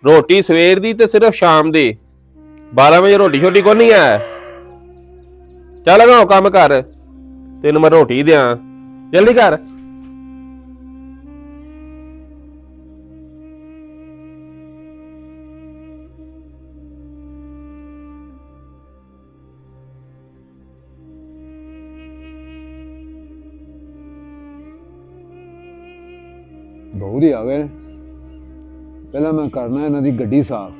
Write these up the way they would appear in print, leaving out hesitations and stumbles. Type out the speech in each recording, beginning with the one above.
ਰੋਟੀ ਸਵੇਰ ਦੀ ਤੇ ਸਿਰਫ ਸ਼ਾਮ ਦੀ 12 ਵਜੇ ਰੋਟੀ ਛੋਟੀ ਕੋਈ ਨਹੀਂ ਹੈ। ਚੱਲ ਗਾ ਕੰਮ ਕਰ, ਤੈਨੂੰ ਮੈਂ ਰੋਟੀ ਦਿਆਂ, ਜਲਦੀ ਕਰ। ਬਹੂ ਦੀ ਆ ਗਏ। ਪਹਿਲਾਂ ਮੈਂ ਕਰਨਾ ਇਹਨਾਂ ਦੀ ਗੱਡੀ ਸਾਫ਼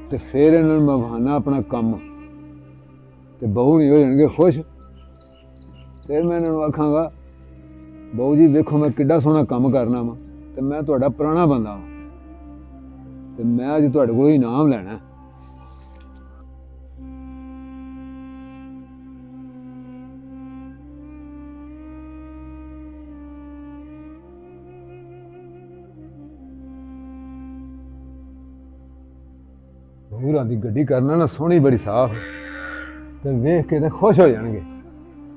ਤੇ ਫਿਰ ਇਹਨਾਂ ਨੂੰ ਮੈਂ ਵਹਾਨਾ ਆਪਣਾ ਕੰਮ ਤੇ ਬਹੂ ਨਹੀਂ ਹੋ ਜਾਣਗੇ ਖੁਸ਼। ਫਿਰ ਮੈਂ ਇਹਨਾਂ ਨੂੰ ਆਖਾਂਗਾ ਬਹੂ ਜੀ ਵੇਖੋ ਮੈਂ ਕਿੱਡਾ ਸੋਹਣਾ ਕੰਮ ਕਰਨਾ ਵਾ ਤੇ ਮੈਂ ਤੁਹਾਡਾ ਪੁਰਾਣਾ ਬੰਦਾ ਵਾਂ ਤੇ ਮੈਂ ਅੱਜ ਤੁਹਾਡੇ ਕੋਲ ਇਨਾਮ ਲੈਣਾ। ਬਹੂਰਾਂ ਦੀ ਗੱਡੀ ਕਰਨਾ ਨਾ ਸੋਹਣੀ ਬੜੀ ਸਾਫ਼ ਤੇ ਵੇਖ ਕੇ ਤੇ ਖੁਸ਼ ਹੋ ਜਾਣਗੇ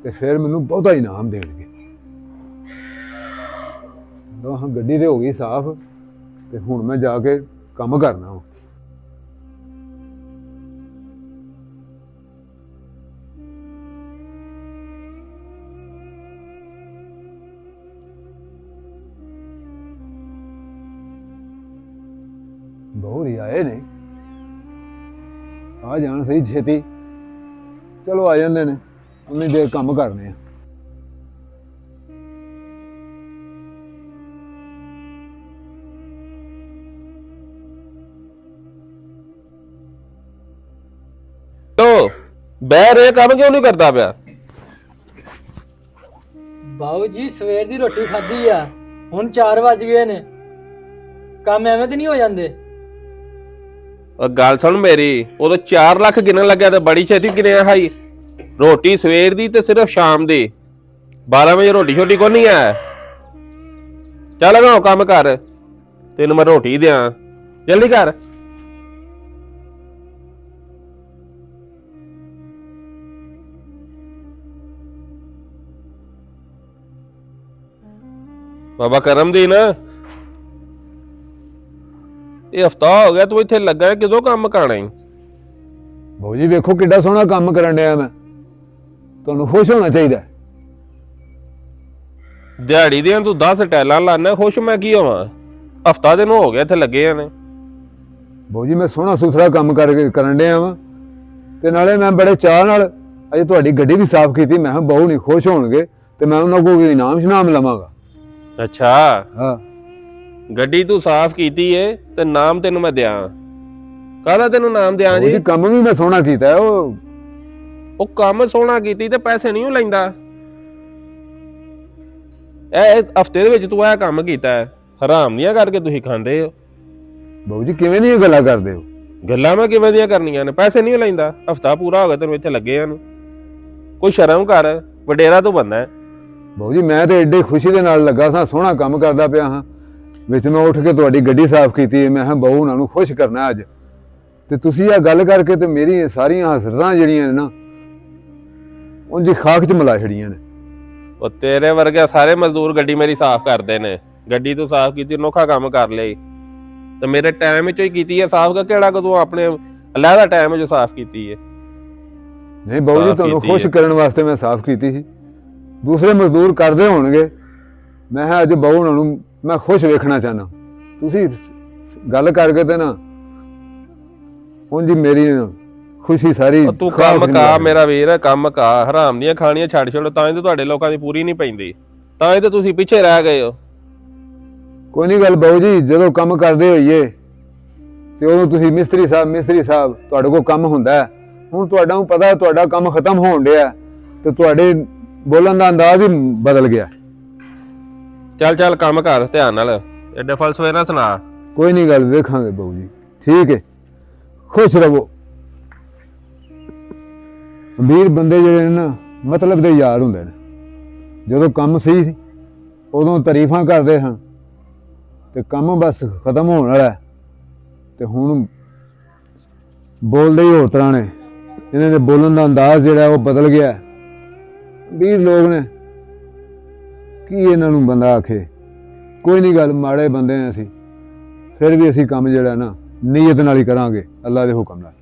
ਤੇ ਫਿਰ ਮੈਨੂੰ ਬਹੁਤਾ ਇਨਾਮ ਦੇਣਗੇ। ਹਾਂ ਗੱਡੀ ਤੇ ਹੋ ਗਈ ਸਾਫ਼ ਤੇ ਹੁਣ ਮੈਂ ਜਾ ਕੇ ਕੰਮ ਕਰਨਾ। ਬਹੂਰੀ ਆਏ ਨੇ, ਆ ਜਾਣ ਸਹੀ ਛੇਤੀ। ਚਲੋ ਆ ਜਾਂਦੇ ਨੇ, ਉਨੀ ਦੇਰ ਕੰਮ ਕਰਨੇ ਆ। ਤੋ ਬਹਿ ਰਹੇ ਕੰਮ ਕਿਉਂ ਨਹੀਂ ਕਰਦਾ ਪਿਆ? ਬਾਊ ਜੀ ਸਵੇਰ ਦੀ ਰੋਟੀ ਖਾਧੀ ਆ, ਹੁਣ 4 ਵੱਜ ਗਏ ਨੇ, ਕੰਮ ਐਵੇਂ ਤੇ ਨਹੀਂ ਹੋ ਜਾਂਦੇ। ਗੱਲ ਸੁਣ ਮੇਰੀ, ਉਦੋਂ 4 ਲੱਖ ਗਿਣਨ ਲੱਗਿਆ ਤੇ ਬੜੀ ਛੇਤੀ ਗਿਣਿਆ ਹਾਈ। ਰੋਟੀ ਸਵੇਰ ਦੀ ਤੇ ਸਿਰਫ ਸ਼ਾਮ ਦੀ 12 ਵਜੇ ਰੋਟੀ ਛੋਟੀ ਕੋਈ ਨਹੀਂ ਹੈ। ਚੱਲ ਗਾ ਕੰਮ ਕਰ, ਤੈਨੂੰ ਮੈਂ ਰੋਟੀ ਦਿਆਂ, ਜਲਦੀ ਕਰ। ਬਾਬਾ ਕਰਮਦੀਨ, ਇਹ ਹਫਤਾ ਹੋ ਗਿਆ ਤੂੰ ਇੱਥੇ ਲੱਗਾ, ਕਿਦੋਂ ਕੰਮ ਕਰਨਾ ਈ? ਬਾਊ ਜੀ ਵੇਖੋ ਕਿੱਡਾ ਸੋਹਣਾ ਕੰਮ ਕਰਨ ਡਿਆ ਮੈਂ, ਤੁਹਾਨੂੰ ਖੁਸ਼ ਹੋਣਾ ਚਾਹੀਦਾ। ਦਿਹਾੜੀ ਦੀਆਂ ਤੂੰ 10 ਟੈਲਾਂ ਲਾਣਾ, ਖੁਸ਼ ਮੈਂ ਕੀ ਹੋਵਾਂ? ਹਫਤਾ ਦਿਨ ਹੋ ਗਿਆ ਇੱਥੇ ਲੱਗੇ ਨੇ। ਬਾਊ ਜੀ ਮੈਂ ਸੋਹਣਾ ਸੁਥਰਾ ਕੰਮ ਕਰਨ ਡਿਆ ਵਾਂ ਤੇ ਨਾਲੇ ਮੈਂ ਬੜੇ ਚਾਅ ਨਾਲ ਅਜੇ ਤੁਹਾਡੀ ਗੱਡੀ ਵੀ ਸਾਫ਼ ਕੀਤੀ। ਮੈਂ ਕਿਹਾ ਬਹੂ ਨਹੀਂ ਖੁਸ਼ ਹੋਣਗੇ ਤੇ ਮੈਂ ਉਹਨਾਂ ਕੋਲ ਇਨਾਮ ਸ਼ਨਾਮ ਲਵਾਂਗਾ। ਅੱਛਾ ਹਾਂ, ਗੱਡੀ ਤੂੰ ਸਾਫ਼ ਕੀਤੀ ਏ ਤੇ ਨਾਮ ਤੈਨੂੰ ਮੈਂ ਦਿਆਂ। ਕਾਹਦਾ ਤੈਨੂੰ ਨਾਮ ਦਿਆਂ ਜੀ? ਕੰਮ ਵੀ ਮੈਂ ਸੋਹਣਾ ਕੀਤਾ। ਉਹ ਕੰਮ ਸੋਹਣਾ ਕੀਤੀ ਤੇ ਪੈਸੇ ਨਹੀਂ ਲੈਂਦਾ। ਇਹ ਹਫਤੇ ਦੇ ਵਿੱਚ ਤੂੰ ਇਹ ਕੰਮ ਕੀਤਾ ਹੈ, ਹਰਾਮ ਦੀਆਂ ਕਰਕੇ ਤੁਸੀਂ ਖਾਂਦੇ ਹੋ। ਬਾਊ ਜੀ ਕਿਵੇਂ ਦੀਆਂ ਗੱਲਾਂ ਕਰਦੇ ਹੋ? ਗੱਲਾਂ ਮੈਂ ਕਿਵੇਂ ਦੀਆਂ ਕਰਨੀਆਂ ਨੇ? ਪੈਸੇ ਨਹੀਂ ਲੈਂਦਾ, ਹਫਤਾ ਪੂਰਾ ਹੋ ਗਿਆ ਤੈਨੂੰ ਇੱਥੇ ਲੱਗੇ ਨੂੰ। ਕੋਈ ਸ਼ਰਮ ਕਰ, ਵਡੇਰਾ ਤੂੰ ਬੰਦਾ ਹੈ। ਬਾਊ ਜੀ ਮੈਂ ਤੇ ਐਡੇ ਖੁਸ਼ੀ ਦੇ ਨਾਲ ਲੱਗਾ ਸਾਂ, ਸੋਹਣਾ ਕੰਮ ਕਰਦਾ ਪਿਆ ਹਾਂ, ਵਿੱਚ ਮੈਂ ਉੱਠ ਕੇ ਤੁਹਾਡੀ ਗੱਡੀ ਸਾਫ਼ ਕੀਤੀ। ਮੈਂ ਕਿਹਾ ਬਹੂ ਉਹਨਾਂ ਨੂੰ ਖੁਸ਼ ਕਰਨਾ ਅੱਜ, ਤੇ ਤੁਸੀਂ ਇਹ ਗੱਲ ਕਰਕੇ ਤੇ ਮੇਰੀ ਸਾਰੀਆਂ ਹਸਰਤਾਂ ਜਿਹੜੀਆਂ ਨੇ ਨਾ ਉਂਝ ਖਾਕ 'ਚ ਮਿਲਾ ਛੜੀਆਂ ਨੇ। ਉਹ ਤੇਰੇ ਵਰਗੇ ਸਾਰੇ ਮਜ਼ਦੂਰ ਗੱਡੀ ਮੇਰੀ ਸਾਫ਼ ਕਰਦੇ ਨੇ। ਗੱਡੀ ਤੂੰ ਸਾਫ਼ ਕੀਤੀ, ਅਨੋਖਾ ਕੰਮ ਕਰ ਲਈ ਤੇ ਮੇਰੇ ਟਾਈਮ ਵਿੱਚੋਂ ਹੀ ਕੀਤੀ ਹੈ ਸਾਫ਼। ਕਿਹੜਾ ਕਦੋਂ ਆਪਣੇ ਅਲੱਗਾ ਟਾਈਮ ਵਿੱਚ ਸਾਫ਼ ਕੀਤੀ ਹੈ? ਨਹੀਂ ਬਾਊ ਜੀ ਤੁਹਾਨੂੰ ਖੁਸ਼ ਕਰਨ ਵਾਸਤੇ ਮੈਂ ਸਾਫ਼ ਕੀਤੀ ਸੀ। ਦੂਸਰੇ ਮਜ਼ਦੂਰ ਕਰਦੇ ਹੋਣਗੇ, ਮੈਂ ਕਿਹਾ ਅੱਜ ਬਹੂ ਉਹਨਾਂ ਨੂੰ ਮੈਂ ਖੁਸ਼ ਵੇਖਣਾ ਚਾਹੁੰਦਾ। ਤੁਸੀਂ ਗੱਲ ਕਰਕੇ ਤੇ ਨਾ ਉਂਝ ਮੇਰੀ ਖੁਸ਼ੀ ਸਾਰੀ। ਤੂੰ ਕੰਮ ਕਾ ਮੇਰਾ ਵੀਰ, ਕੰਮ ਕਾ। ਹਰਾਮ ਦੀਆਂ ਖਾਣੀਆਂ ਛੱਡ ਛੱਡੋ, ਤਾਂ ਹੀ ਤਾਂ ਤੁਹਾਡੇ ਲੋਕਾਂ ਦੀ ਪੂਰੀ ਨਹੀਂ ਪੈਂਦੀ, ਤਾਂ ਹੀ ਤਾਂ ਤੁਸੀਂ ਪਿੱਛੇ ਰਹਿ ਗਏ ਹੋ। ਕੋਈ ਨਹੀਂ ਗੱਲ ਬਾਊ ਜੀ, ਜਦੋਂ ਕੰਮ ਕਰਦੇ ਹੋਈਏ ਤੇ ਉਦੋਂ ਤੁਸੀਂ ਮਿਸਤਰੀ ਸਾਹਿਬ ਤੁਹਾਡੇ ਕੋਲ ਕੰਮ ਹੁੰਦਾ ਹੈ। ਹੁਣ ਤੁਹਾਡਾ ਨੂੰ ਪਤਾ ਤੁਹਾਡਾ ਕੰਮ ਖਤਮ ਹੋਣ ਡਿਆ ਤੇ ਤੁਹਾਡੇ ਬੋਲਣ ਦਾ ਅੰਦਾਜ਼ ਹੀ ਬਦਲ ਗਿਆ। ਚੱਲ ਕੰਮ ਕਰ ਧਿਆਨ ਨਾਲ, ਐਡੇ ਫਲਸਫੇ ਨਾ ਸੁਣਾ। ਕੋਈ ਨਹੀਂ ਗੱਲ ਵੇਖਾਂਗੇ ਬਾਊ ਜੀ, ਠੀਕ ਹੈ, ਖੁਸ਼ ਰਹੋ। ਅਮੀਰ ਬੰਦੇ ਜਿਹੜੇ ਨੇ ਨਾ ਮਤਲਬ ਦੇ ਯਾਰ ਹੁੰਦੇ ਨੇ। ਜਦੋਂ ਕੰਮ ਸਹੀ ਉਦੋਂ ਤਾਰੀਫਾਂ ਕਰਦੇ ਹਨ ਤੇ ਕੰਮ ਬਸ ਖਤਮ ਹੋਣ ਵਾਲਾ ਤੇ ਹੁਣ ਬੋਲਦੇ ਹੀ ਹੋਰ ਤਰ੍ਹਾਂ ਨੇ। ਇਹਨਾਂ ਦੇ ਬੋਲਣ ਦਾ ਅੰਦਾਜ਼ ਜਿਹੜਾ ਉਹ ਬਦਲ ਗਿਆ। ਅਮੀਰ ਲੋਕ ਨੇ, ਕੀ ਇਹਨਾਂ ਨੂੰ ਬੰਦਾ ਆਖੇ। ਕੋਈ ਨਹੀਂ ਗੱਲ, ਮਾੜੇ ਬੰਦੇ ਨੇ ਅਸੀਂ, ਫਿਰ ਵੀ ਅਸੀਂ ਕੰਮ ਜਿਹੜਾ ਨਾ ਨੀਅਤ ਨਾਲ ਹੀ ਕਰਾਂਗੇ, ਅੱਲਾ ਦੇ ਹੁਕਮ ਨਾਲ।